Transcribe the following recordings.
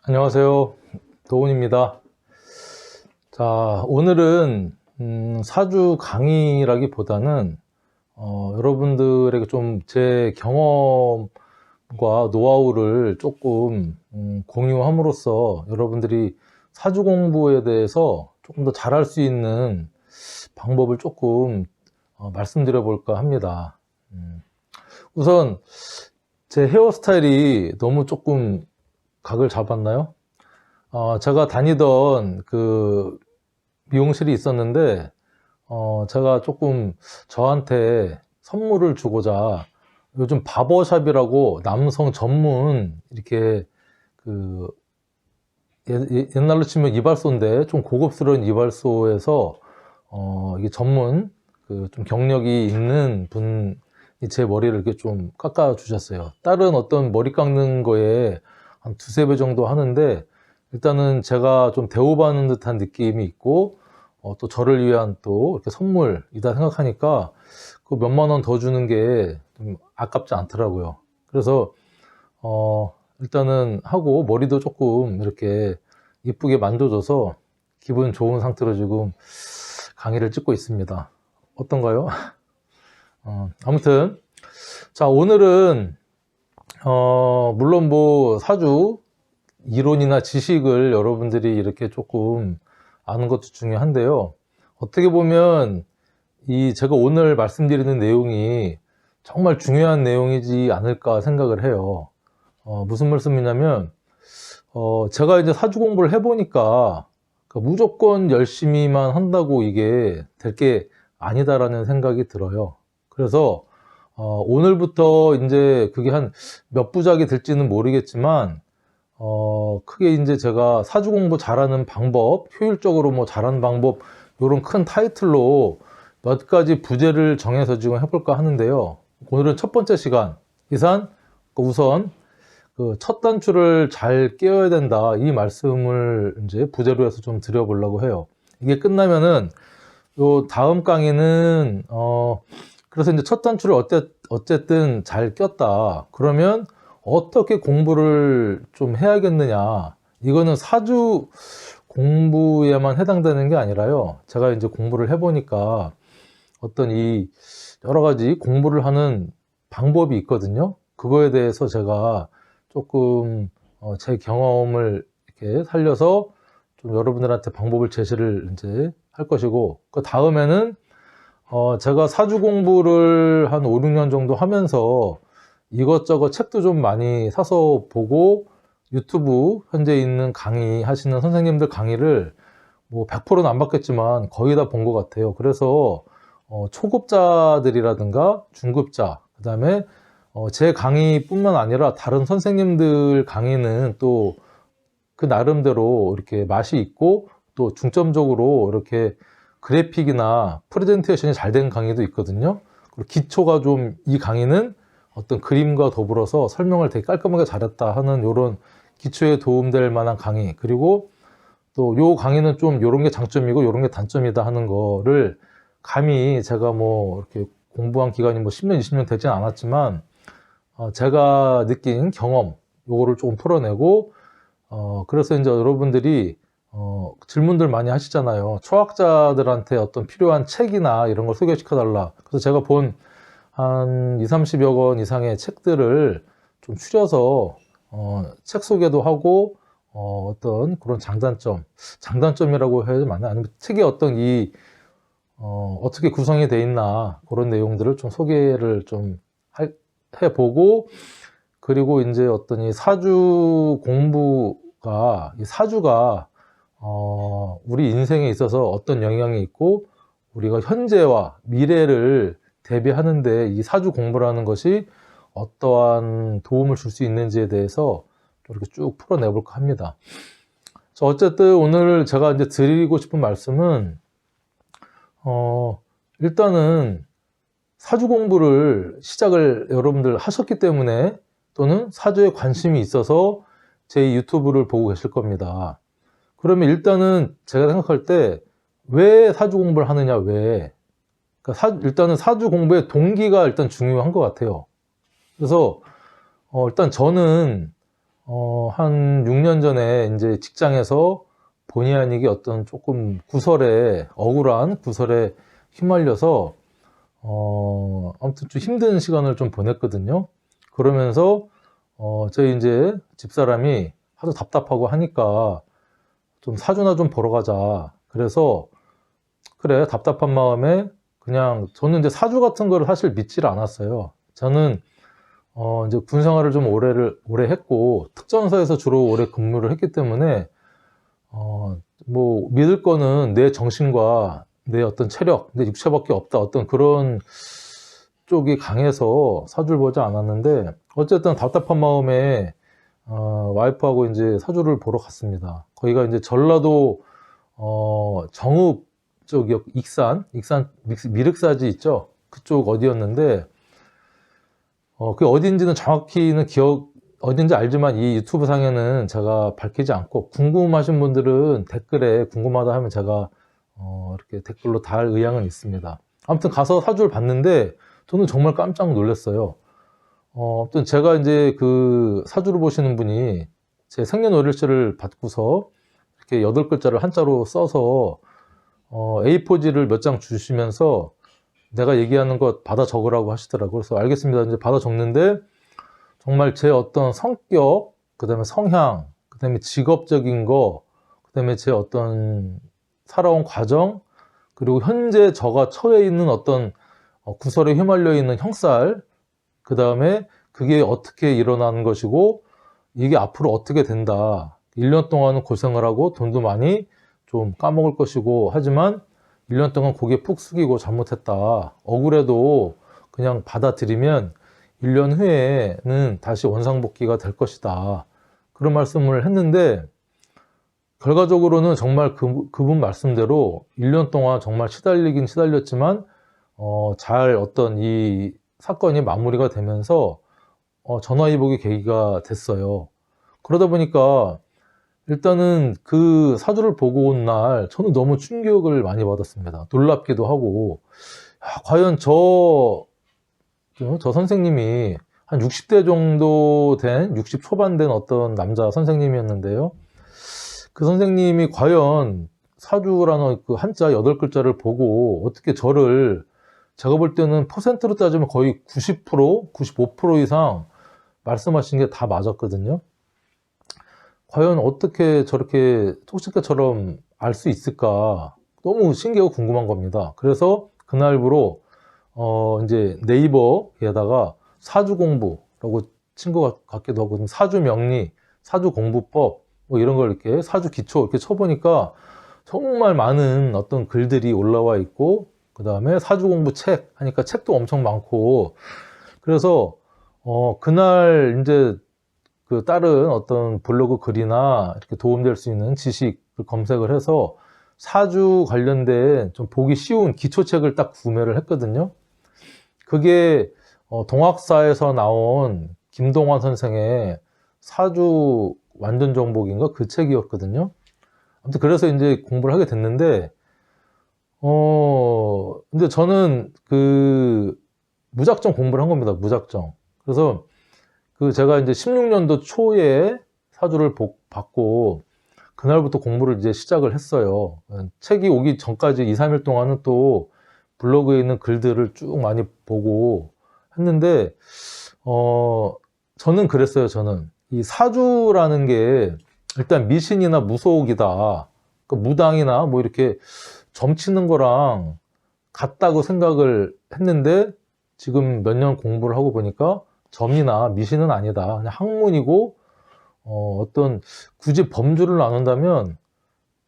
안녕하세요. 도훈입니다. 자, 오늘은 사주 강의라기보다는 여러분들에게 좀 제 경험과 노하우를 조금 공유함으로써 여러분들이 사주 공부에 대해서 조금 더 잘할 수 있는 방법을 조금 말씀드려 볼까 합니다. 우선 제 헤어스타일이 너무 조금 각을 잡았나요? 제가 다니던 그 미용실이 있었는데, 제가 조금 저한테 선물을 주고자 요즘 바버샵이라고 남성 전문 이렇게 그 옛날로 치면 이발소인데 좀 고급스러운 이발소에서 이게 전문 그 좀 경력이 있는 분이 제 머리를 이렇게 좀 깎아 주셨어요. 다른 어떤 머리 깎는 거에 한 두세 배 정도 하는데, 일단은 제가 좀 대우받는 듯한 느낌이 있고, 또 저를 위한 또 이렇게 선물이다 생각하니까 그 몇만 원 더 주는 게 좀 아깝지 않더라고요. 그래서 일단은 하고 머리도 조금 이렇게 이쁘게 만져줘서 기분 좋은 상태로 지금 강의를 찍고 있습니다. 어떤가요? 아무튼 자, 오늘은 물론 뭐 사주 이론이나 지식을 여러분들이 이렇게 조금 아는 것도 중요한데요. 어떻게 보면 제가 오늘 말씀드리는 내용이 정말 중요한 내용이지 않을까 생각을 해요. 무슨 말씀이냐면, 제가 이제 사주 공부를 해보니까 무조건 열심히만 한다고 이게 될 게 아니다라는 생각이 들어요. 그래서 오늘부터 이제 그게 한 몇 부작이 될지는 모르겠지만, 크게 이제 제가 사주 공부 잘하는 방법, 효율적으로 뭐 잘하는 방법, 요런 큰 타이틀로 몇 가지 부제를 정해서 지금 해볼까 하는데요. 오늘은 첫 번째 시간, 우선 그 첫 단추를 잘 깨워야 된다, 이 말씀을 이제 부제로 해서 좀 드려보려고 해요. 이게 끝나면은 요 다음 강의는 그래서 이제 첫 단추를 어쨌든 잘 꼈다. 그러면 어떻게 공부를 좀 해야겠느냐. 이거는 사주 공부에만 해당되는 게 아니라요. 제가 이제 공부를 해보니까 어떤 이 여러 가지 공부를 하는 방법이 있거든요. 그거에 대해서 제가 조금 제 경험을 이렇게 살려서 좀 여러분들한테 방법을 제시를 이제 할 것이고, 그 다음에는 제가 사주 공부를 한 5, 6년 정도 하면서 이것저것 책도 좀 많이 사서 보고, 유튜브 현재 있는 강의 하시는 선생님들 강의를 뭐 100%는 안 받겠지만 거의 다 본 것 같아요. 그래서 초급자들이라든가 중급자, 그 다음에 제 강의뿐만 아니라 다른 선생님들 강의는 또 그 나름대로 이렇게 맛이 있고, 또 중점적으로 이렇게 그래픽이나 프레젠테이션이 잘 된 강의도 있거든요. 그리고 기초가 좀, 이 강의는 어떤 그림과 더불어서 설명을 되게 깔끔하게 잘했다 하는 이런 기초에 도움될 만한 강의, 그리고 또 요 강의는 좀 요런 게 장점이고 요런 게 단점이다 하는 거를 감히, 제가 뭐 이렇게 공부한 기간이 뭐 10년, 20년 되진 않았지만 제가 느낀 경험, 요거를 조금 풀어내고, 그래서 이제 여러분들이 질문들 많이 하시잖아요. 초학자들한테 어떤 필요한 책이나 이런 걸 소개시켜 달라. 그래서 제가 본 한 2, 30여 권 이상의 책들을 좀 추려서 책 소개도 하고, 어떤 그런 장단점이라고 해야 되나, 아니면 책의 어떤 어떻게 구성이 돼 있나, 그런 내용들을 좀 소개를 좀 해보고, 그리고 이제 어떤 이 사주 공부가, 이 사주가 우리 인생에 있어서 어떤 영향이 있고, 우리가 현재와 미래를 대비하는데 이 사주 공부라는 것이 어떠한 도움을 줄 수 있는지에 대해서 이렇게 쭉 풀어내볼까 합니다. 어쨌든 오늘 제가 이제 드리고 싶은 말씀은, 일단은 사주 공부를 시작을 여러분들 하셨기 때문에, 또는 사주에 관심이 있어서 제 유튜브를 보고 계실 겁니다. 그러면 일단은 제가 생각할 때 왜 사주 공부를 하느냐, 왜? 그러니까 일단은 사주 공부의 동기가 일단 중요한 것 같아요. 그래서 일단 저는 한 6년 전에 이제 직장에서 본의 아니게 어떤 조금 억울한 구설에 휘말려서, 아무튼 좀 힘든 시간을 좀 보냈거든요. 그러면서, 저희 이제 집사람이 하도 답답하고 하니까 좀 사주나 좀 보러 가자. 그래서, 그래, 답답한 마음에 그냥, 저는 이제 사주 같은 거를 사실 믿지를 않았어요. 저는 이제 군 생활을 좀 오래 했고, 특전사에서 주로 오래 근무를 했기 때문에, 뭐, 믿을 거는 내 정신과 내 어떤 체력, 내 육체밖에 없다. 어떤 그런 쪽이 강해서 사주를 보지 않았는데, 어쨌든 답답한 마음에, 와이프하고 이제 사주를 보러 갔습니다. 거기가 이제 전라도, 정읍 쪽이 익산 미륵사지 있죠? 그쪽 어디였는데, 그게 어딘지는 정확히는 어딘지 알지만 이 유튜브 상에는 제가 밝히지 않고, 궁금하신 분들은 댓글에 궁금하다 하면 제가, 이렇게 댓글로 달 의향은 있습니다. 아무튼 가서 사주를 봤는데, 저는 정말 깜짝 놀랐어요. 아무튼 제가 이제 그 사주를 보시는 분이 제 생년월일치를 받고서 이렇게 8글자를 한자로 써서, A4지를 몇 장 주시면서 내가 얘기하는 것 받아 적으라고 하시더라고요. 그래서 알겠습니다. 이제 받아 적는데, 정말 제 어떤 성격, 그 다음에 성향, 그 다음에 직업적인 거, 그 다음에 제 어떤 살아온 과정, 그리고 현재 저가 처해 있는 어떤 구설에 휘말려 있는 형살, 그 다음에 그게 어떻게 일어나는 것이고, 이게 앞으로 어떻게 된다. 1년 동안은 고생을 하고 돈도 많이 좀 까먹을 것이고, 하지만 1년 동안 고개 푹 숙이고 잘못했다. 억울해도 그냥 받아들이면 1년 후에는 다시 원상복귀가 될 것이다. 그런 말씀을 했는데, 결과적으로는 정말 그분 말씀대로 1년 동안 정말 시달리긴 시달렸지만, 잘 어떤 이 사건이 마무리가 되면서, 전화위복의 계기가 됐어요. 그러다 보니까, 일단은 그 사주를 보고 온 날, 저는 너무 충격을 많이 받았습니다. 놀랍기도 하고, 야, 과연 저 선생님이 한 60대 정도 된, 60 초반 된 어떤 남자 선생님이었는데요. 그 선생님이 과연 사주라는 그 한자 8글자를 보고 어떻게 제가 볼 때는 퍼센트로 따지면 거의 90%, 95% 이상 말씀하신 게 다 맞았거든요. 과연 어떻게 저렇게 속시계처럼 알 수 있을까? 너무 신기하고 궁금한 겁니다. 그래서 그날부로 이제 네이버에다가 사주 공부라고 친 것 같기도 하고, 사주 명리, 사주 공부법, 뭐 이런 걸 이렇게 사주 기초 이렇게 쳐보니까 정말 많은 어떤 글들이 올라와 있고, 그 다음에 사주 공부 책 하니까 책도 엄청 많고, 그래서 그날 이제 그 다른 어떤 블로그 글이나 이렇게 도움될 수 있는 지식을 검색을 해서 사주 관련된 좀 보기 쉬운 기초책을 딱 구매를 했거든요. 그게 동학사에서 나온 김동완 선생의 사주 완전 정복인가 그 책이었거든요. 아무튼 그래서 이제 공부를 하게 됐는데, 근데 저는 그 무작정 공부를 한 겁니다. 무작정. 그래서 그 제가 이제 16년도 초에 사주를 받고 그날부터 공부를 이제 시작을 했어요. 책이 오기 전까지 2, 3일 동안은 또 블로그에 있는 글들을 쭉 많이 보고 했는데, 저는 그랬어요. 저는 이 사주라는 게 일단 미신이나 무속이다, 그 무당이나 뭐 이렇게 점치는 거랑 같다고 생각을 했는데, 지금 몇 년 공부를 하고 보니까 점이나 미신은 아니다. 그냥 학문이고, 어떤 굳이 범주를 나눈다면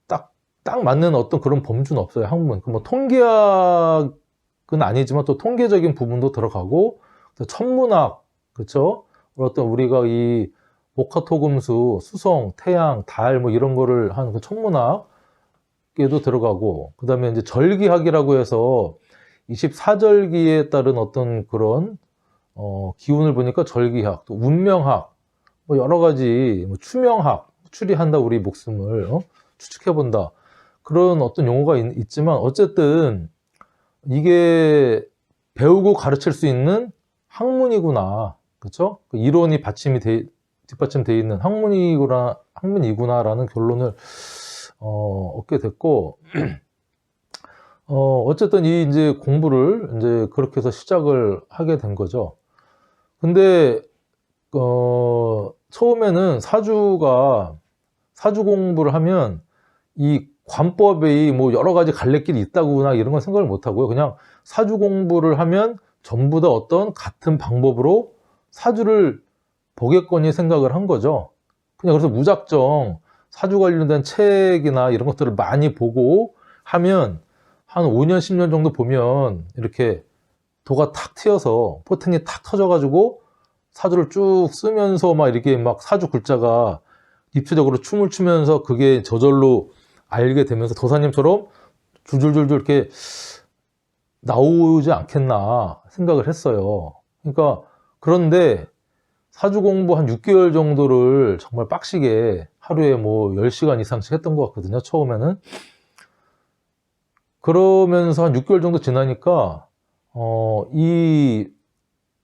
딱 맞는 어떤 그런 범주는 없어요. 학문. 뭐 통계학은 아니지만 또 통계적인 부분도 들어가고, 또 천문학, 그렇죠? 어떤 우리가 이 목화토금수, 수성, 태양, 달 뭐 이런 거를 한 그 천문학에도 들어가고, 그 다음에 이제 절기학이라고 해서 24절기에 따른 어떤 그런 기운을 보니까 절기학, 또 운명학, 뭐 여러 가지, 뭐 추명학, 추리한다, 우리 목숨을 추측해본다, 그런 어떤 용어가 있지만, 어쨌든 이게 배우고 가르칠 수 있는 학문이구나, 그렇죠? 그 이론이 받침이 뒷받침되어 있는 학문이구나라는 결론을 얻게 됐고, 어쨌든 이 이제 공부를 이제 그렇게 해서 시작을 하게 된 거죠. 근데 처음에는 사주 공부를 하면 이 관법이 뭐 여러 가지 갈래길이 있다거나 이런 건 생각을 못 하고요. 그냥 사주 공부를 하면 전부 다 어떤 같은 방법으로 사주를 보겠거니 생각을 한 거죠. 그냥 그래서 무작정 사주 관련된 책이나 이런 것들을 많이 보고 하면 한 5년, 10년 정도 보면 이렇게 도가 탁 튀어서 포텐이 탁 터져가지고 사주를 쭉 쓰면서 막 이렇게 막 사주 글자가 입체적으로 춤을 추면서 그게 저절로 알게 되면서 도사님처럼 줄줄줄줄 이렇게 나오지 않겠나 생각을 했어요. 그러니까 그런데 사주 공부 한 6개월 정도를 정말 빡시게 하루에 뭐 10시간 이상씩 했던 것 같거든요, 처음에는. 그러면서 한 6개월 정도 지나니까 이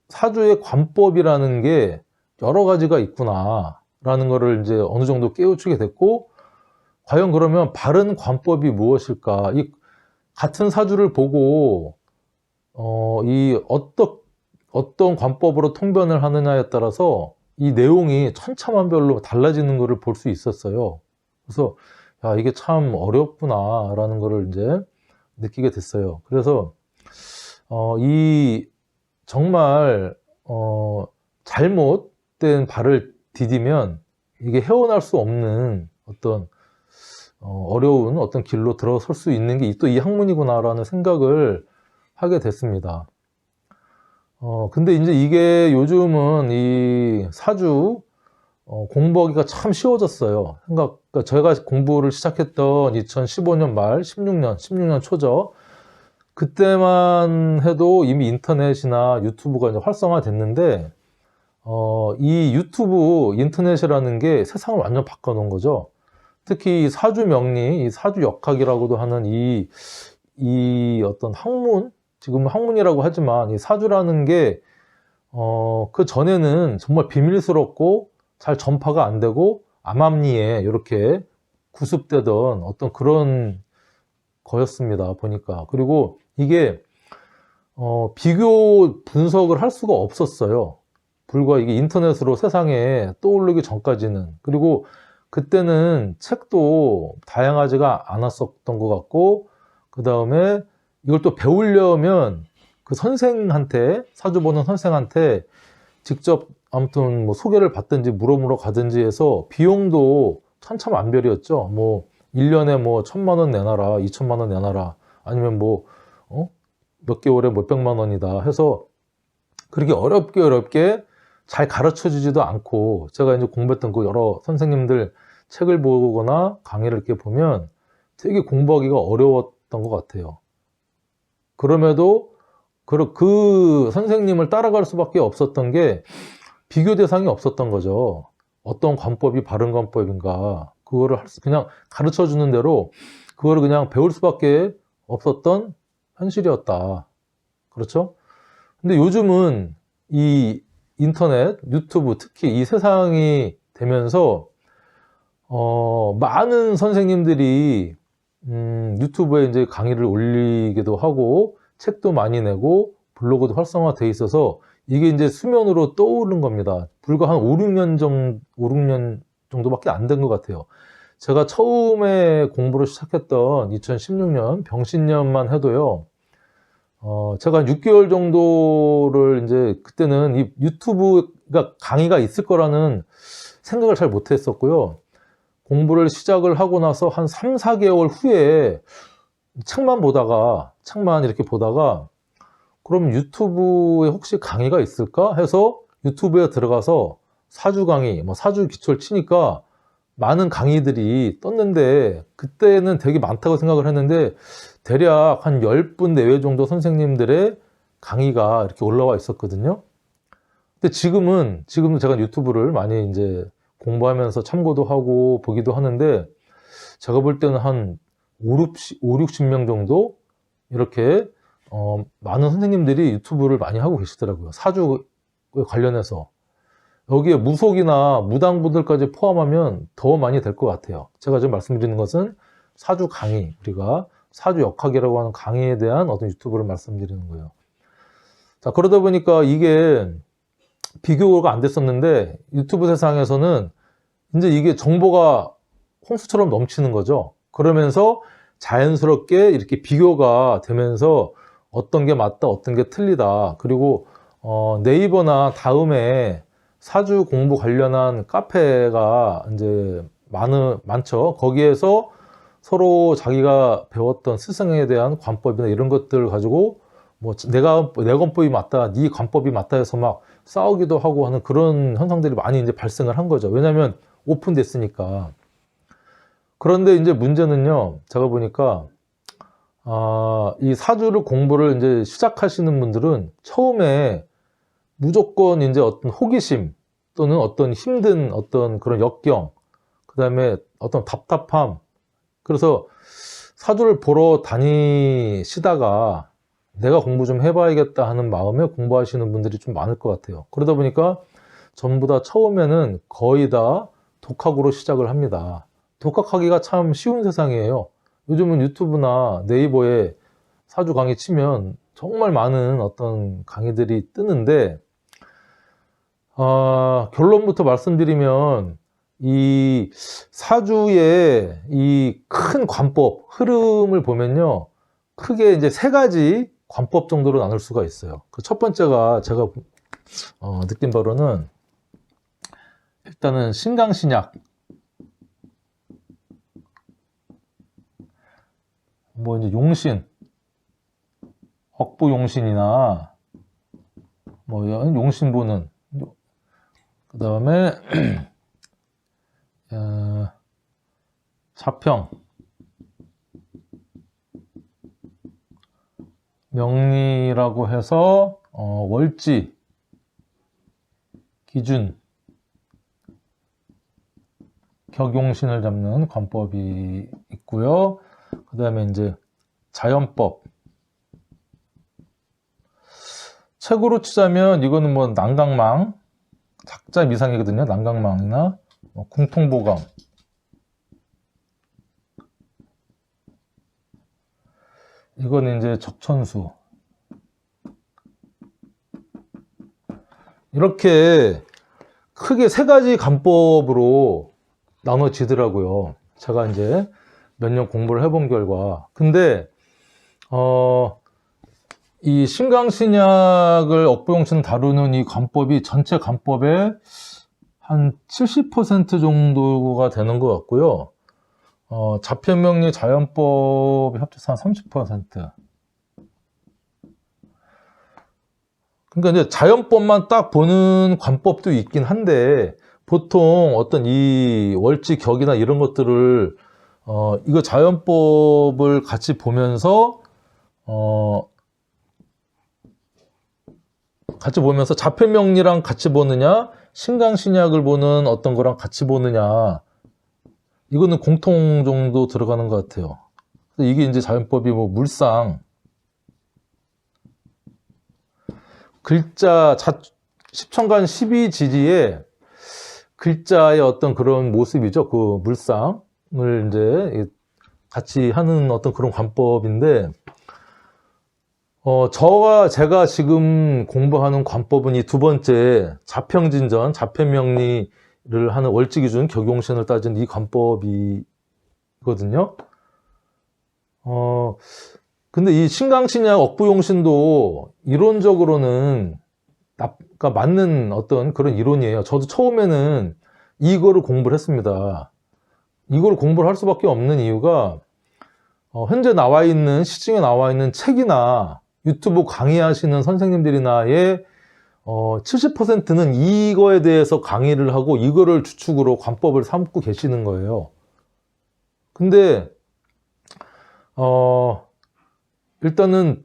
사주의 관법이라는 게 여러 가지가 있구나 라는 거를 이제 어느 정도 깨우치게 됐고, 과연 그러면 바른 관법이 무엇일까? 이 같은 사주를 보고 이 어떤 관법으로 통변을 하느냐에 따라서 이 내용이 천차만별로 달라지는 것을 볼 수 있었어요. 그래서 야, 이게 참 어렵구나 라는 거를 이제 느끼게 됐어요. 그래서 이 정말 잘못된 발을 디디면 이게 헤어날 수 없는 어떤 어려운 어떤 길로 들어설 수 있는 게 또 이 학문이구나라는 생각을 하게 됐습니다. 근데 이제 이게 요즘은 이 사주 공부하기가 참 쉬워졌어요. 그러니까 제가 공부를 시작했던 2015년 말, 16년 초죠. 그때만 해도 이미 인터넷이나 유튜브가 이제 활성화됐는데, 이 유튜브, 인터넷이라는 게 세상을 완전 바꿔놓은 거죠. 특히 이 사주 명리, 이 사주 역학이라고도 하는 이 어떤 학문, 지금 학문이라고 하지만 이 사주라는 게, 그 전에는 정말 비밀스럽고 잘 전파가 안 되고 암암리에 이렇게 구습되던 어떤 그런 거였습니다, 보니까. 그리고 이게, 비교 분석을 할 수가 없었어요. 불과 이게 인터넷으로 세상에 떠오르기 전까지는. 그리고 그때는 책도 다양하지가 않았었던 것 같고, 그 다음에 이걸 또 배우려면 그 선생한테, 사주 보는 선생한테 직접 아무튼 뭐 소개를 받든지 물어보러 가든지 해서 비용도 천차만별이었죠. 뭐 1년에 뭐 1,000만 원 내놔라, 2,000만 원 내놔라, 아니면 뭐 몇 개월에 몇백만 원이다 해서 그렇게 어렵게 잘 가르쳐 주지도 않고, 제가 이제 공부했던 그 여러 선생님들 책을 보거나 강의를 이렇게 보면 되게 공부하기가 어려웠던 것 같아요. 그럼에도 그 선생님을 따라갈 수밖에 없었던 게 비교 대상이 없었던 거죠. 어떤 관법이 바른 관법인가, 그거를 그냥 가르쳐 주는 대로 그거를 그냥 배울 수밖에 없었던 현실이었다. 그렇죠? 근데 요즘은 이 인터넷, 유튜브, 특히 이 세상이 되면서 많은 선생님들이 유튜브에 이제 강의를 올리기도 하고 책도 많이 내고 블로그도 활성화돼 있어서 이게 이제 수면으로 떠오른 겁니다. 불과 한 5, 6년 정도밖에 안 된 것 같아요. 제가 처음에 공부를 시작했던 2016년 병신년만 해도요, 제가 6개월 정도를 이제 그때는 이 유튜브가 강의가 있을 거라는 생각을 잘 못했었고요. 공부를 시작을 하고 나서 한 3, 4개월 후에 책만 이렇게 보다가 그럼 유튜브에 혹시 강의가 있을까 해서 유튜브에 들어가서 사주 강의, 뭐 사주 기초를 치니까 많은 강의들이 떴는데, 그때는 되게 많다고 생각을 했는데 대략 한 10분 내외 정도 선생님들의 강의가 이렇게 올라와 있었거든요. 근데 지금도 제가 유튜브를 많이 이제 공부하면서 참고도 하고 보기도 하는데, 제가 볼 때는 한 5, 60명 정도 이렇게 많은 선생님들이 유튜브를 많이 하고 계시더라고요. 사주에 관련해서. 여기에 무속이나 무당분들까지 포함하면 더 많이 될 것 같아요. 제가 지금 말씀드리는 것은 사주 강의, 우리가 사주 역학이라고 하는 강의에 대한 어떤 유튜브를 말씀드리는 거예요. 자, 그러다 보니까 이게 비교가 안 됐었는데 유튜브 세상에서는 이제 이게 정보가 홍수처럼 넘치는 거죠. 그러면서 자연스럽게 이렇게 비교가 되면서 어떤 게 맞다, 어떤 게 틀리다. 그리고 네이버나 다음에 사주 공부 관련한 카페가 이제 많죠. 거기에서 서로 자기가 배웠던 스승에 대한 관법이나 이런 것들을 가지고 뭐 내 관법이 맞다, 네 관법이 맞다 해서 막 싸우기도 하고 하는 그런 현상들이 많이 이제 발생을 한 거죠. 왜냐하면 오픈됐으니까. 그런데 이제 문제는요, 제가 보니까 이 사주를 공부를 이제 시작하시는 분들은 처음에 무조건 이제 어떤 호기심 또는 어떤 힘든 어떤 그런 역경, 그 다음에 어떤 답답함, 그래서 사주를 보러 다니시다가 내가 공부 좀 해봐야겠다 하는 마음에 공부하시는 분들이 좀 많을 것 같아요. 그러다 보니까 전부 다 처음에는 거의 다 독학으로 시작을 합니다. 독학하기가 참 쉬운 세상이에요. 요즘은 유튜브나 네이버에 사주 강의 치면 정말 많은 어떤 강의들이 뜨는데, 결론부터 말씀드리면 이 사주의 이 큰 관법, 흐름을 보면요, 크게 이제 세 가지 관법 정도로 나눌 수가 있어요. 그 첫 번째가 제가 느낀 바로는 일단은 신강신약, 뭐 이제 용신, 억부용신이나 뭐 용신 보는, 그 다음에 자평, 명리라고 해서 월지, 기준, 격용신을 잡는 관법이 있고요. 그 다음에 이제 자연법. 책으로 치자면 이거는 뭐 난강망, 작자 미상이거든요. 난강망이나 궁통보감. 이거는 이제 적천수. 이렇게 크게 세 가지 관법으로 나눠지더라고요. 제가 이제 몇 년 공부를 해본 결과. 근데 이 신강신약을 억부용신 다루는 이 관법이 전체 관법의 한 70% 정도가 되는 것 같고요. 자편명리 자연법이 합쳐서 한 30%. 그러니까 이제 자연법만 딱 보는 관법도 있긴 한데, 보통 어떤 이 월지 격이나 이런 것들을 이거 자연법을 같이 보면서 자편명리랑 같이 보느냐, 신강신약을 보는 어떤 거랑 같이 보느냐, 이거는 공통 정도 들어가는 것 같아요. 이게 이제 자연법이 뭐 물상, 글자, 십천간 12지지의 글자의 어떤 그런 모습이죠. 그 물상을 이제 같이 하는 어떤 그런 관법인데, 제가 지금 공부하는 관법은 이 두 번째 자평진전, 자편명리를 하는 월지기준 격용신을 따진 이 관법이거든요. 근데 이 신강신약 억부용신도 이론적으로는 그러니까 맞는 어떤 그런 이론이에요. 저도 처음에는 이거를 공부를 했습니다. 이걸 공부를 할 수밖에 없는 이유가 현재 나와 있는, 시중에 나와 있는 책이나 유튜브 강의하시는 선생님들이나의 70%는 이거에 대해서 강의를 하고 이거를 주축으로 관법을 삼고 계시는 거예요. 근데 일단은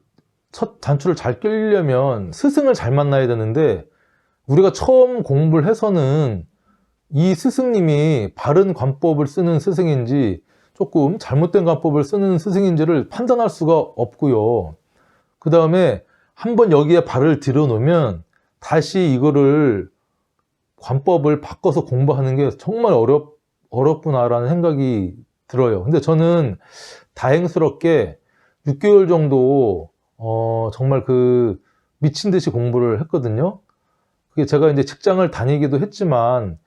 첫 단추를 잘 끼려면 스승을 잘 만나야 되는데, 우리가 처음 공부를 해서는 이 스승님이 바른 관법을 쓰는 스승인지 조금 잘못된 관법을 쓰는 스승인지를 판단할 수가 없고요. 그 다음에 한번 여기에 발을 들여놓으면 다시 이거를 관법을 바꿔서 공부하는 게 정말 어렵구나라는 생각이 들어요. 근데 저는 다행스럽게 6개월 정도 정말 그 미친 듯이 공부를 했거든요. 그게 제가 이제 직장을 다니기도 했지만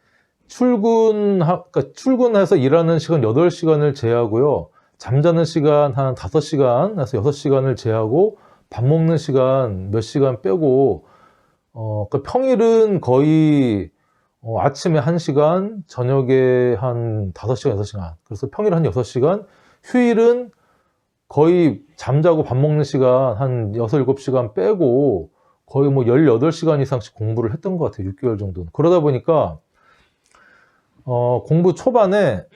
그러니까 출근해서 일하는 시간 8시간을 제하고요. 잠자는 시간 한 5시간에서 6시간을 제하고 밥 먹는 시간 몇 시간 빼고 그러니까 평일은 거의 아침에 1시간, 저녁에 한 5시간, 6시간. 그래서 평일 한 6시간, 휴일은 거의 잠자고 밥 먹는 시간 한 6, 7시간 빼고 거의 뭐 18시간 이상씩 공부를 했던 것 같아요. 6개월 정도는. 그러다 보니까 공부 초반에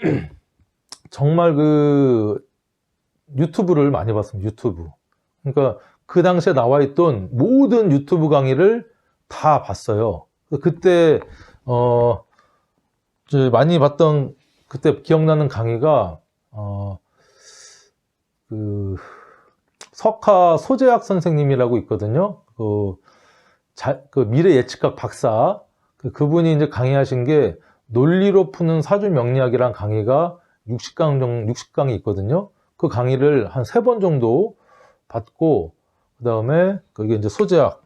정말 그 유튜브를 많이 봤습니다. 유튜브. 그러니까 그 당시에 나와 있던 모든 유튜브 강의를 다 봤어요. 그때 많이 봤던 그때 기억나는 강의가 그 석하 소재학 선생님이라고 있거든요. 그 미래 예측학 박사 그분이 이제 강의하신 게 논리로 푸는 사주 명리학이란 강의가 60강이 있거든요. 그 강의를 한 3번 정도 받고 그 다음에 그게 이제 소재학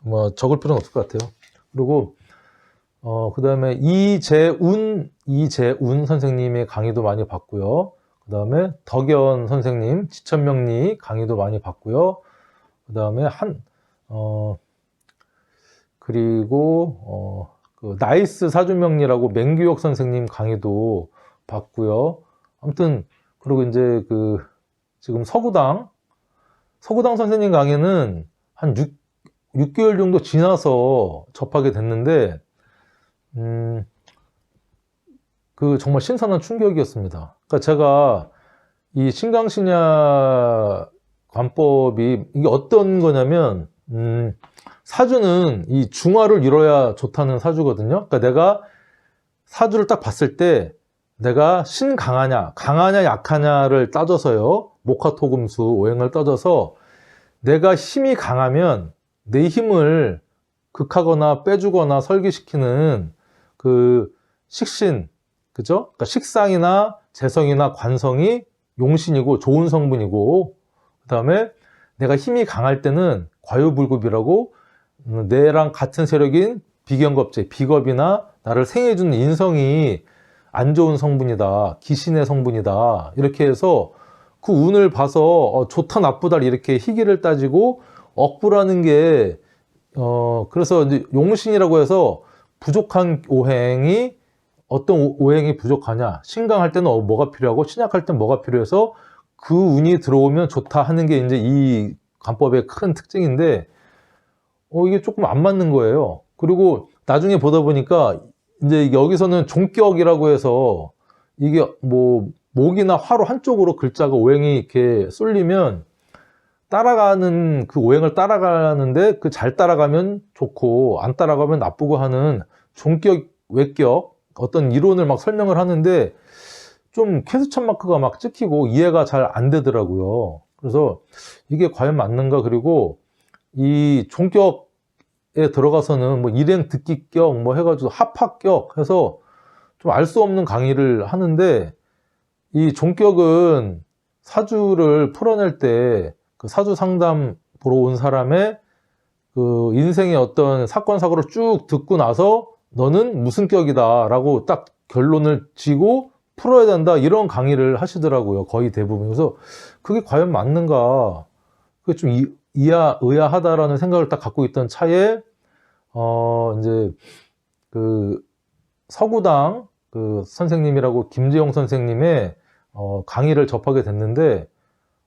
뭐 적을 필요는 없을 것 같아요. 그리고 그 다음에 이재운 선생님의 강의도 많이 봤고요. 그 다음에 덕연 선생님 지천명리 강의도 많이 봤고요. 그 다음에 그리고 그 나이스 사주명리라고 맹규혁 선생님 강의도 봤고요. 아무튼 그리고 이제 그 지금 서구당 선생님 강의는 한 6개월 정도 지나서 접하게 됐는데 그 정말 신선한 충격이었습니다. 그러니까 제가 이 신강신약 관법이 이게 어떤 거냐면 사주는 이 중화를 이뤄야 좋다는 사주거든요. 그러니까 내가 사주를 딱 봤을 때 내가 강하냐 약하냐를 따져서요. 목화토금수 오행을 따져서 내가 힘이 강하면 내 힘을 극하거나 빼주거나 설계시키는 그 식신, 그죠? 그러니까 식상이나 재성이나 관성이 용신이고 좋은 성분이고, 그 다음에 내가 힘이 강할 때는 과유불급이라고 내랑 같은 세력인 비견겁제, 비겁이나 나를 생해주는 인성이 안 좋은 성분이다, 기신의 성분이다, 이렇게 해서 그 운을 봐서 좋다 나쁘다 이렇게 희기를 따지고 억부라는 게 그래서 이제 용신이라고 해서 부족한 오행이 어떤 오행이 부족하냐, 신강할 때는 뭐가 필요하고 신약할 때는 뭐가 필요해서 그 운이 들어오면 좋다 하는 게 이제 이 관법의 큰 특징인데 이게 조금 안 맞는 거예요. 그리고 나중에 보다 보니까 이제 여기서는 종격이라고 해서 이게 뭐 목이나 화로 한쪽으로 글자가 오행이 이렇게 쏠리면 따라가는 그 오행을 따라가는데 그 잘 따라가면 좋고 안 따라가면 나쁘고 하는 종격, 외격 어떤 이론을 막 설명을 하는데 좀 퀘스천 마크가 막 찍히고 이해가 잘 안 되더라고요. 그래서 이게 과연 맞는가. 그리고 이 종격에 들어가서는 뭐 일행 듣기격 뭐 해가지고 합합격 해서 좀 알 수 없는 강의를 하는데 이 종격은 사주를 풀어낼 때 그 사주 상담 보러 온 사람의 그 인생의 어떤 사건 사고를 쭉 듣고 나서 너는 무슨 격이다 라고 딱 결론을 지고 풀어야 된다 이런 강의를 하시더라고요. 거의 대부분. 그래서 그게 과연 맞는가, 그게 좀 의아하다라는 생각을 딱 갖고 있던 차에 이제 그 서구당 그 선생님이라고 김재용 선생님의 강의를 접하게 됐는데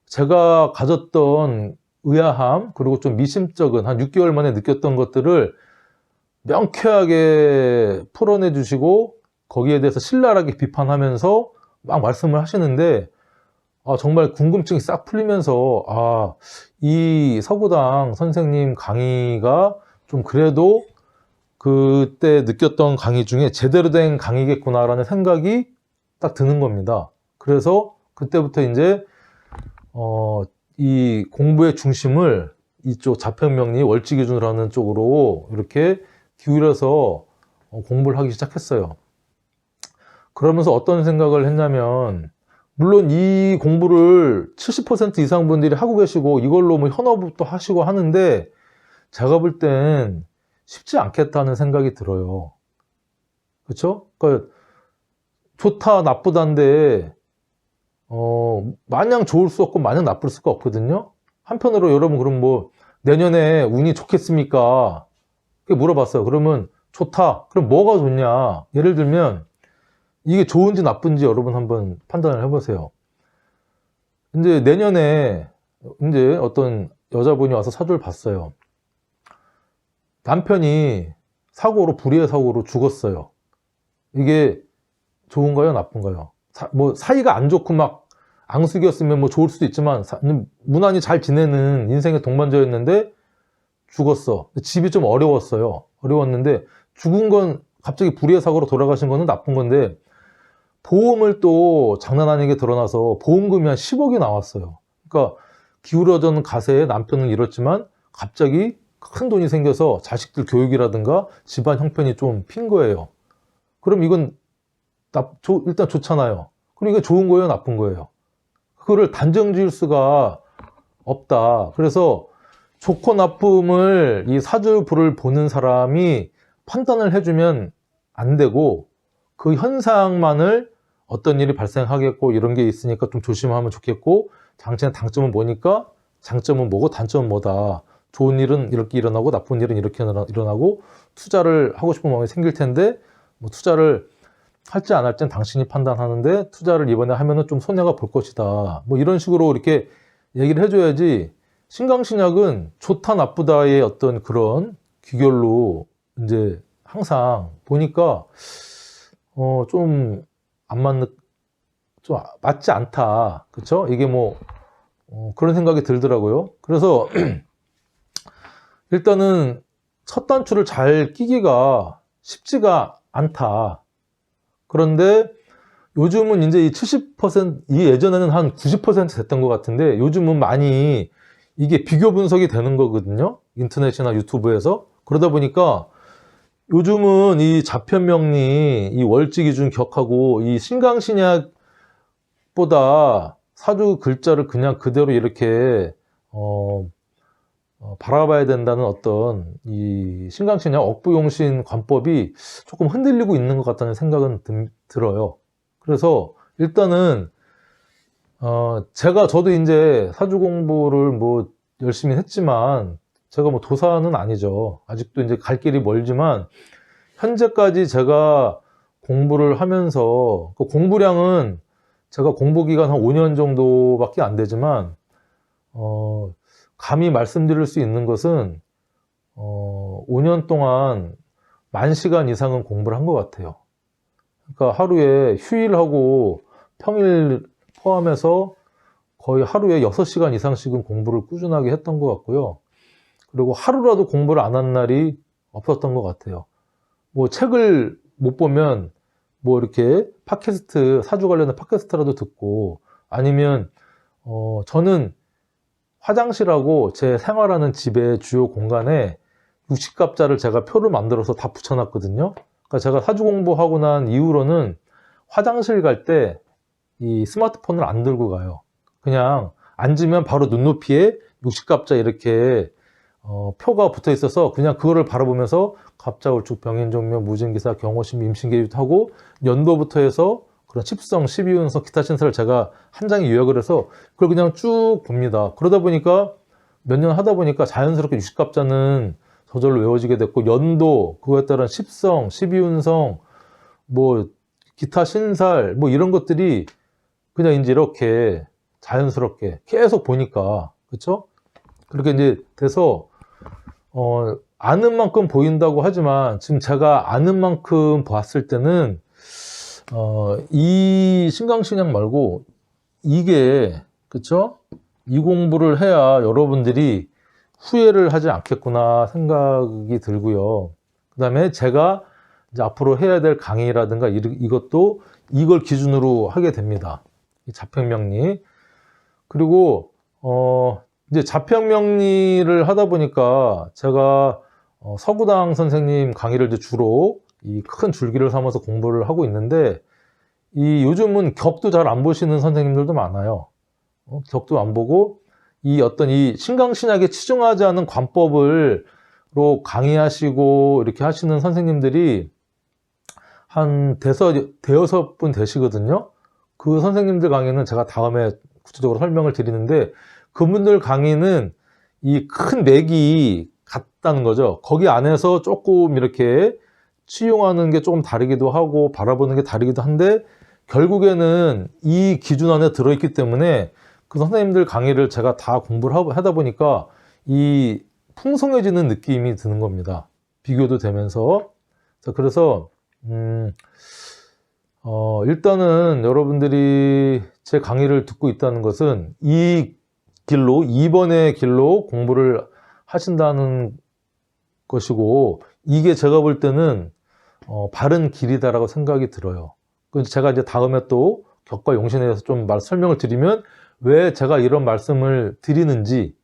제가 가졌던 의아함 그리고 좀 미심쩍은 한 6개월 만에 느꼈던 것들을 명쾌하게 풀어내 주시고 거기에 대해서 신랄하게 비판하면서 막 말씀을 하시는데 정말 궁금증이 싹 풀리면서 이 서구당 선생님 강의가 좀 그래도 그때 느꼈던 강의 중에 제대로 된 강의겠구나라는 생각이 딱 드는 겁니다. 그래서 그때부터 이제 이 공부의 중심을 이쪽 자평명리 월지기준으로 하는 쪽으로 이렇게 기울여서 공부를 하기 시작했어요. 그러면서 어떤 생각을 했냐면, 물론 이 공부를 70% 이상 분들이 하고 계시고 이걸로 뭐 현업도 하시고 하는데, 제가 볼 땐 쉽지 않겠다는 생각이 들어요. 그렇죠? 그러니까 좋다 나쁘다인데 마냥 좋을 수 없고 마냥 나쁠 수가 없거든요. 한편으로 여러분, 그럼 뭐 내년에 운이 좋겠습니까? 그렇게 물어봤어요. 그러면 좋다. 그럼 뭐가 좋냐? 예를 들면 이게 좋은지 나쁜지 여러분 한번 판단을 해보세요. 이제 내년에 이제 어떤 여자분이 와서 사주를 봤어요. 남편이 불의의 사고로 죽었어요. 이게 좋은가요, 나쁜가요? 뭐 사이가 안 좋고 막 앙숙이었으면 뭐 좋을 수도 있지만, 무난히 잘 지내는 인생의 동반자였는데 죽었어. 집이 좀 어려웠는데 죽은 건, 갑자기 불의의 사고로 돌아가신 거는 나쁜 건데, 보험을 또 장난 아니게 드러나서 보험금이 한 10억이 나왔어요. 그러니까 기울어진 가세에 남편은 잃었지만 갑자기 큰 돈이 생겨서 자식들 교육이라든가 집안 형편이 좀 핀 거예요. 그럼 이건 일단 좋잖아요. 그럼 이게 좋은 거예요, 나쁜 거예요? 그거를 단정 지을 수가 없다. 그래서 좋고 나쁨을 이 사주불을 보는 사람이 판단을 해주면 안 되고, 그 현상만을 어떤 일이 발생하겠고 이런 게 있으니까 좀 조심하면 좋겠고, 장점은 뭐니까, 장점은 뭐고 단점은 뭐다. 좋은 일은 이렇게 일어나고 나쁜 일은 이렇게 일어나고, 투자를 하고 싶은 마음이 생길 텐데 뭐 투자를 할지 안 할지는 당신이 판단하는데, 투자를 이번에 하면은 좀 손해가 볼 것이다. 뭐 이런 식으로 이렇게 얘기를 해줘야지, 신강신약은 좋다 나쁘다의 어떤 그런 귀결로 이제 항상 보니까 좀 안 좀 맞지 않다. 그쵸? 이게 뭐 그런 생각이 들더라고요. 그래서 일단은 첫 단추를 잘 끼기가 쉽지가 않다. 그런데 요즘은 이제 이 70%, 예전에는 한 90% 됐던 것 같은데, 요즘은 많이 이게 비교 분석이 되는 거거든요. 인터넷이나 유튜브에서. 그러다 보니까 요즘은 이 자편명리, 이 월지 기준 격하고 이 신강신약보다 사주 글자를 그냥 그대로 이렇게 바라봐야 된다는 어떤 이 신강신약 억부용신 관법이 조금 흔들리고 있는 것 같다는 생각은 들어요. 그래서 일단은 저도 이제 사주 공부를 뭐 열심히 했지만, 제가 뭐 도사는 아니죠. 아직도 이제 갈 길이 멀지만, 현재까지 제가 공부를 하면서, 그 공부량은 제가 공부 기간 한 5년 정도밖에 안 되지만, 감히 말씀드릴 수 있는 것은 5년 동안 10,000시간 이상은 공부를 한 것 같아요. 그러니까 하루에 휴일하고 평일 포함해서 거의 하루에 6시간 이상씩은 공부를 꾸준하게 했던 것 같고요. 그리고 하루라도 공부를 안 한 날이 없었던 것 같아요. 뭐 책을 못 보면 뭐 이렇게 사주 관련된 팟캐스트라도 듣고, 아니면 저는 화장실하고 제 생활하는 집의 주요 공간에 60갑자를 제가 표를 만들어서 다 붙여놨거든요. 그러니까 제가 사주 공부하고 난 이후로는 화장실 갈 때 이 스마트폰을 안 들고 가요. 그냥 앉으면 바로 눈높이에 60갑자 이렇게 표가 붙어 있어서, 그냥 그거를 바라보면서 갑자울축, 병인종묘, 무진기사, 경호신, 임신계유하고 연도부터 해서 그런 십성, 십이운성, 기타 신사를 제가 한 장에 요약을 해서 그걸 그냥 쭉 봅니다. 그러다 보니까 몇 년 하다 보니까 자연스럽게 60갑자는 저절로 외워지게 됐고, 연도, 그거에 따른 십성, 십이운성, 뭐 기타 신살, 뭐 이런 것들이 그냥 이제 이렇게 자연스럽게 계속 보니까, 그쵸? 그렇게 이제 돼서 아는 만큼 보인다고 하지만, 지금 제가 아는 만큼 봤을 때는 이 신강신약 말고 이게, 그쵸? 이 공부를 해야 여러분들이 후회를 하지 않겠구나 생각이 들고요. 그 다음에 제가 이제 앞으로 해야 될 강의라든가 이것도 이걸 기준으로 하게 됩니다. 이 자평명리. 그리고 이제 자평명리를 하다 보니까 제가 서구당 선생님 강의를 이제 주로 이 큰 줄기를 삼아서 공부를 하고 있는데, 이 요즘은 격도 잘 안 보시는 선생님들도 많아요. 격도 안 보고 이 어떤 이 신강신약에 치중하지 않은 관법을 로 강의하시고 이렇게 하시는 선생님들이 한 대여섯 분 되시거든요. 그 선생님들 강의는 제가 다음에 구체적으로 설명을 드리는데, 그분들 강의는 이 큰 맥이 같다는 거죠. 거기 안에서 조금 이렇게 치용하는 게 조금 다르기도 하고 바라보는 게 다르기도 한데, 결국에는 이 기준 안에 들어있기 때문에 그 선생님들 강의를 제가 다 공부를 하다 보니까 이 풍성해지는 느낌이 드는 겁니다. 비교도 되면서. 자, 그래서 일단은 여러분들이 제 강의를 듣고 있다는 것은 이 길로, 2번의 길로 공부를 하신다는 것이고, 이게 제가 볼 때는 바른 길이다라고 생각이 들어요. 그래서 제가 이제 다음에 또 격과 용신에 대해서 좀 설명을 드리면 왜 제가 이런 말씀을 드리는지,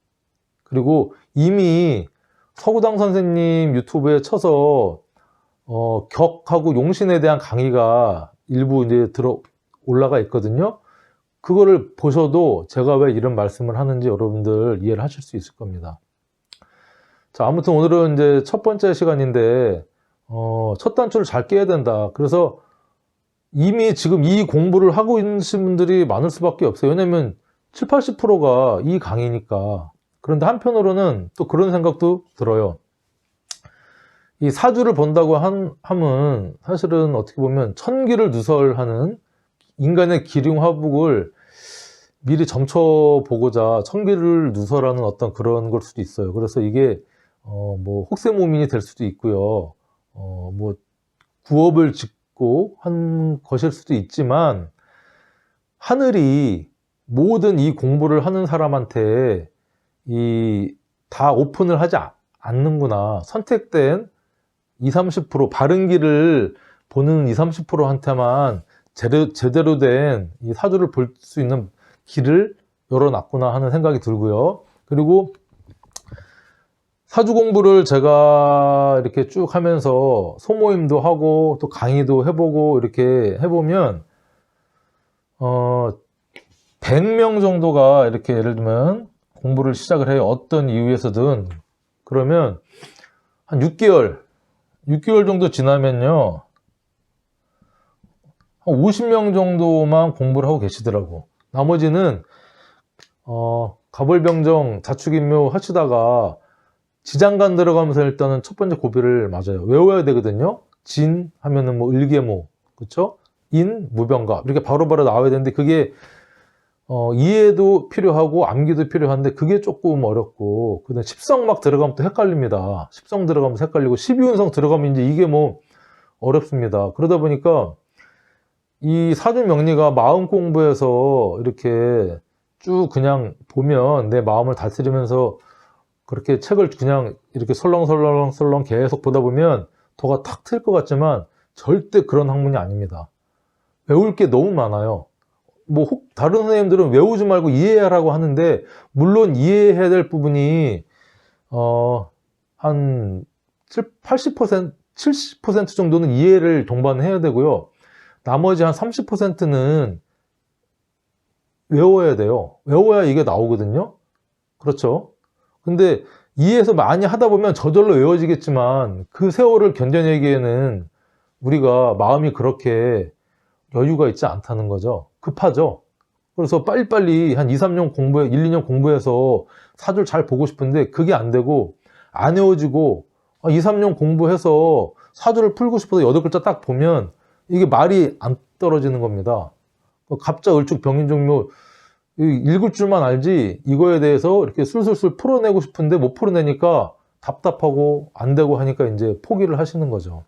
그리고 이미 서구당 선생님 유튜브에 쳐서 격하고 용신에 대한 강의가 일부 이제 올라가 있거든요. 그거를 보셔도 제가 왜 이런 말씀을 하는지 여러분들 이해를 하실 수 있을 겁니다. 자, 아무튼 오늘은 이제 첫 번째 시간인데 첫 단추를 잘 깨야 된다. 그래서 이미 지금 이 공부를 하고 있는 분들이 많을 수밖에 없어요. 왜냐면 7, 80%가 이 강의니까. 그런데 한편으로는 또 그런 생각도 들어요. 이 사주를 본다고 하면 사실은 어떻게 보면 천기를 누설하는 인간의 기륭화복을 미리 점쳐보고자 천기를 누설하는 어떤 그런 걸 수도 있어요. 그래서 이게 뭐 혹세무민이 될 수도 있고요. 뭐 구업을 짓고 한 것일 수도 있지만, 하늘이 모든 이 공부를 하는 사람한테 다 오픈을 하지 않는구나. 선택된 20, 30% 바른 길을 보는 20, 30%한테만 제대로 된 이 사주를 볼 수 있는 길을 열어놨구나 하는 생각이 들고요. 그리고 사주 공부를 제가 이렇게 쭉 하면서 소모임도 하고 또 강의도 해보고 이렇게 해보면 100명 정도가 이렇게 예를 들면 공부를 시작을 해요. 어떤 이유에서든. 그러면 한 6개월 정도 지나면요, 한 50명 정도만 공부를 하고 계시더라고. 나머지는 가벌병정 자축인묘 하시다가 지장간 들어가면서 일단은 첫 번째 고비를 맞아요. 외워야 되거든요. 진 하면은 뭐 을계모, 그쵸? 인, 무병갑 이렇게 바로바로 나와야 되는데, 그게 이해도 필요하고 암기도 필요한데 그게 조금 어렵고, 그다음에 십성 막 들어가면 또 헷갈립니다. 십성 들어가면 헷갈리고 12운성 들어가면 이제 이게 뭐 어렵습니다. 그러다 보니까 이 사주 명리가 마음 공부에서 이렇게 쭉 그냥 보면 내 마음을 다스리면서 그렇게 책을 그냥 이렇게 설렁설렁 계속 보다 보면 도가 탁 트일 것 같지만 절대 그런 학문이 아닙니다. 외울 게 너무 많아요. 뭐 다른 선생님들은 외우지 말고 이해하라고 하는데, 물론 이해해야 될 부분이 한 80%, 70% 정도는 이해를 동반해야 되고요. 나머지 한 30%는 외워야 돼요. 외워야 이게 나오거든요. 그렇죠? 근데 이해해서 많이 하다 보면 저절로 외워지겠지만, 그 세월을 견뎌내기에는 우리가 마음이 그렇게 여유가 있지 않다는 거죠. 급하죠. 그래서 빨리빨리 한 2, 3년 공부해, 1, 2년 공부해서 사주를 잘 보고 싶은데 그게 안 되고, 안 외워지고 2, 3년 공부해서 사주를 풀고 싶어서 8글자 딱 보면 이게 말이 안 떨어지는 겁니다. 갑자, 을축, 병인종묘 읽을 줄만 알지 이거에 대해서 이렇게 술술술 풀어내고 싶은데 못 풀어내니까 답답하고 안 되고 하니까 이제 포기를 하시는 거죠.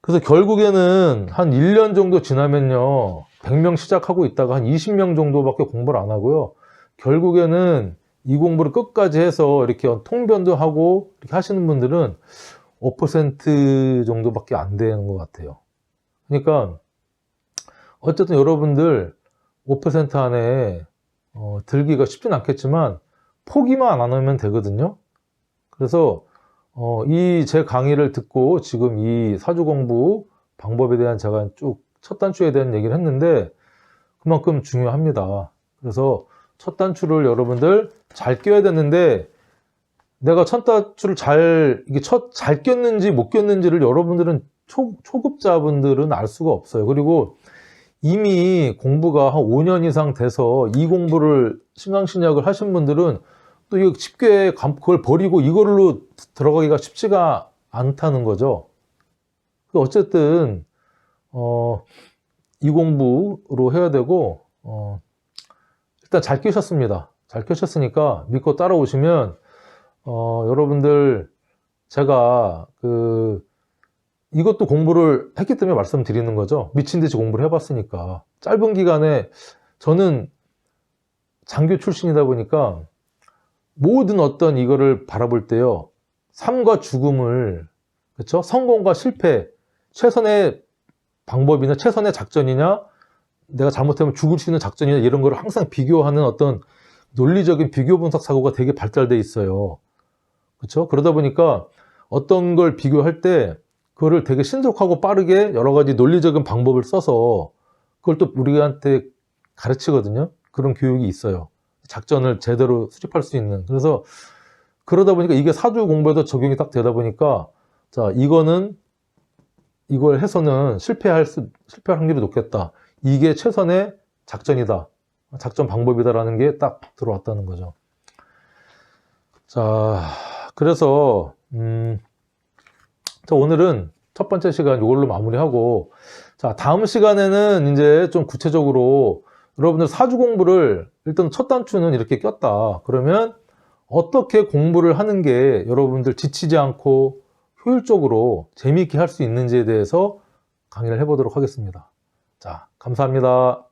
그래서 결국에는 한 1년 정도 지나면요, 100명 시작하고 있다가 한 20명 정도밖에 공부를 안 하고요, 결국에는 이 공부를 끝까지 해서 이렇게 통변도 하고 이렇게 하시는 분들은 5% 정도밖에 안 되는 것 같아요. 그러니까 어쨌든 여러분들 5% 안에 들기가 쉽진 않겠지만 포기만 안 하면 되거든요. 그래서 이 제 강의를 듣고 지금 이 사주 공부 방법에 대한 제가 쭉 첫 단추에 대한 얘기를 했는데 그만큼 중요합니다. 그래서 첫 단추를 여러분들 잘 껴야 되는데 내가 첫 단추를 이게 잘 꼈는지 못 꼈는지를 여러분들은 초급자분들은 알 수가 없어요. 그리고 이미 공부가 한 5년 이상 돼서 이 공부를 신강신약을 하신 분들은 또 이거 쉽게 그걸 버리고 이걸로 들어가기가 쉽지가 않다는 거죠. 어쨌든 이 공부로 해야 되고 일단 잘 끼셨습니다. 잘 껴셨으니까 믿고 따라오시면 여러분들 제가 이것도 공부를 했기 때문에 말씀드리는 거죠. 미친 듯이 공부를 해봤으니까. 짧은 기간에 저는 장교 출신이다 보니까 모든 어떤 이거를 바라볼 때요. 삶과 죽음을, 그렇죠? 성공과 실패, 최선의 방법이냐, 최선의 작전이냐, 내가 잘못하면 죽을 수 있는 작전이냐, 이런 거를 항상 비교하는 어떤 논리적인 비교 분석 사고가 되게 발달돼 있어요. 그렇죠? 그러다 보니까 어떤 걸 비교할 때 그거를 되게 신속하고 빠르게 여러 가지 논리적인 방법을 써서 그걸 또 우리한테 가르치거든요. 그런 교육이 있어요. 작전을 제대로 수립할 수 있는. 그래서 그러다 보니까 이게 사주 공부에도 적용이 딱 되다 보니까 자, 이걸 해서는 실패할 확률이 높겠다. 이게 최선의 작전이다. 작전 방법이다라는 게 딱 들어왔다는 거죠. 자, 그래서 자, 오늘은 첫 번째 시간 이걸로 마무리하고, 자, 다음 시간에는 이제 좀 구체적으로 여러분들 사주 공부를 일단 첫 단추는 이렇게 꼈다. 그러면 어떻게 공부를 하는 게 여러분들 지치지 않고 효율적으로 재미있게 할 수 있는지에 대해서 강의를 해보도록 하겠습니다. 자, 감사합니다.